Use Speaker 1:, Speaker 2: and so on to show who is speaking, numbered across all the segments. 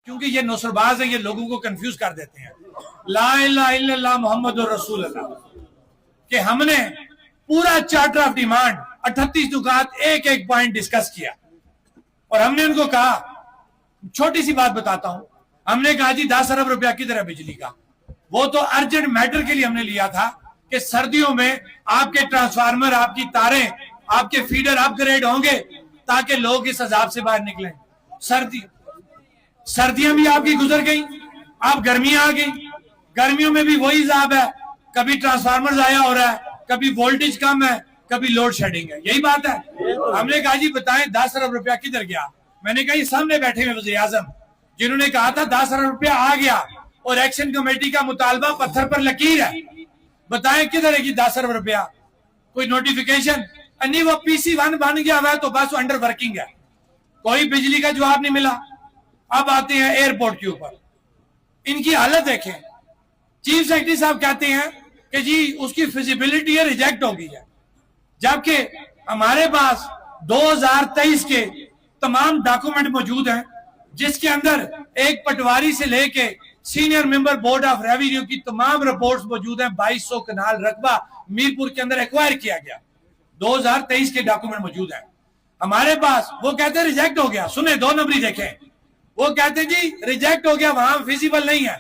Speaker 1: کیونکہ یہ نصرباز ہیں، یہ لوگوں کو کنفیوز کر دیتے ہیں. لا الہ الا اللہ محمد رسول اللہ کہ ہم نے پورا چارٹر آف ڈیمانڈ 38 نکات ایک ایک پوائنٹ ڈسکس کیا اور ہم نے ان کو کہا، چھوٹی سی بات بتاتا ہوں، ہم نے کہا جی 10 ارب روپیہ کدھر ہے بجلی کا؟ وہ تو ارجنٹ میٹر کے لیے ہم نے لیا تھا کہ سردیوں میں آپ کے ٹرانسفارمر، آپ کی تاریں، آپ کے فیڈر اپ گریڈ ہوں گے تاکہ لوگ اس عذاب سے باہر نکلیں. سردیاں بھی آپ کی گزر گئیں، آپ گرمیاں آ گئی، گرمیوں میں بھی وہی عذاب ہے، کبھی ٹرانسفارمر ضائع ہو رہا ہے، کبھی وولٹیج کم ہے، کبھی لوڈ شیڈنگ ہے. یہی بات ہے. ہم نے کہا جی بتائیں 10 ارب روپیہ کدھر گیا؟ میں نے کہا یہ سامنے بیٹھے ہوئے وزیر اعظم جنہوں نے کہا تھا 10 ارب روپیہ آ گیا اور ایکشن کمیٹی کا مطالبہ پتھر پر لکیر ہے، بتائیں کدھر ہے 10 ارب روپیہ؟ کوئی نوٹیفیکیشن نہیں، وہ پی سی 1 بن گیا ہوا ہے تو بس وہ انڈر ورکنگ ہے. کوئی بجلی کا جواب نہیں ملا. اب آتے ہیں ایئرپورٹ کے اوپر، ان کی حالت دیکھیں. چیف سیکرٹری صاحب کہتے ہیں کہ جی اس کی فیزیبلٹی ہے، ریجیکٹ ہو گئی ہے، جبکہ ہمارے پاس 2023 کے تمام ڈاکومنٹ موجود ہیں جس کے اندر ایک پٹواری سے لے کے senior member board of revenue کی تمام رپورٹس موجود ہیں. 2200 کنال رقبہ میرپور کے اندر ایکوائر کیا گیا، 2023 کے ڈاکومنٹ موجود ہیں ہمارے پاس. وہ کہتے ہیں ریجیکٹ ہو گیا. سنیں 2 نمبری دیکھیں، وہ کہتے ہیں جی ریجیکٹ ہو گیا، وہاں فیزیبل نہیں ہے.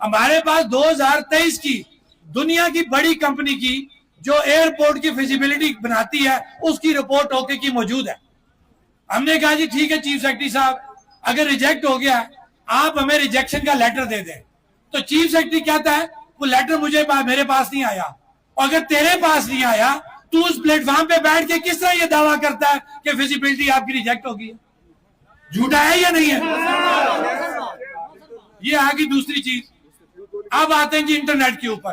Speaker 1: ہمارے پاس 2023 کی دنیا کی بڑی کمپنی کی جو ایئرپورٹ کی فیزیبلٹی بناتی ہے اس کی رپورٹ اوکے کی موجود ہے. ہم نے کہا جی ٹھیک ہے چیف سیکرٹری صاحب، اگر ریجیکٹ ہو گیا آپ ہمیں ریجیکشن کا لیٹر دے دیں. تو چیف سیکرٹری کہتا ہے وہ لیٹر میرے پاس نہیں آیا. اور اگر تیرے پاس نہیں آیا تو اس پلیٹ فارم پہ بیٹھ کے کس طرح یہ دعویٰ کرتا ہے کہ فیزیبلٹی آپ کی ریجیکٹ ہوگی؟ جھوٹا ہے یا نہیں ہے؟ یہ آگی دوسری چیز. اب آتے ہیں جی انٹرنیٹ کے اوپر.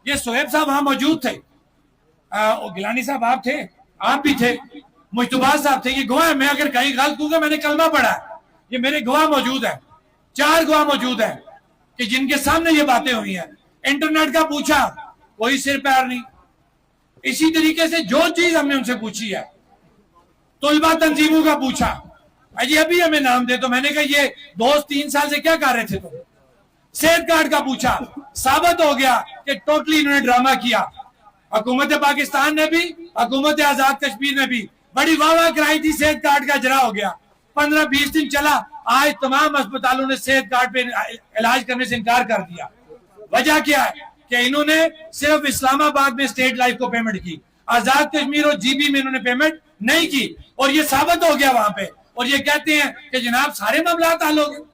Speaker 1: یہ سہیب صاحب وہاں موجود تھے، گیلانی صاحب آپ تھے، آپ بھی تھے، مجتبہ صاحب تھے. یہ گواہ ہے، میں اگر کہیں غلط ہوں گا میں نے کلمہ پڑھا ہے، یہ میرے گواہ موجود ہیں، 4 گواہ موجود ہیں کہ جن کے سامنے یہ باتیں ہوئی ہیں. انٹرنیٹ کا پوچھا، کوئی سر پیر نہیں. اسی طریقے سے جو چیز ہم نے ان سے پوچھی ہے، طلبہ تنظیموں کا پوچھا، جی ابھی ہمیں نام دے. تو میں نے کہا یہ دوست 3 سال سے کیا کر رہے تھے تم؟ صحت کارڈ کا پوچھا، ثابت ہو گیا کہ ٹوٹلی انہوں نے ڈرامہ کیا. حکومت پاکستان نے بھی، حکومت آزاد کشمیر نے بھی بڑی واہ واہ کرائی تھی، صحت کارڈ کا اجرا ہو گیا. 15-20 دن چلا، آج تمام اسپتالوں نے صحت کارڈ پہ علاج کرنے سے انکار کر دیا. وجہ کیا ہے کہ انہوں نے صرف اسلام آباد میں اسٹیٹ لائف کو پیمنٹ کی، آزاد کشمیر اور جی بی میں انہوں نے پیمنٹ نہیں کی، اور یہ ثابت ہو گیا وہاں پہ. اور یہ کہتے ہیں کہ جناب سارے معاملات حل ہو گئے.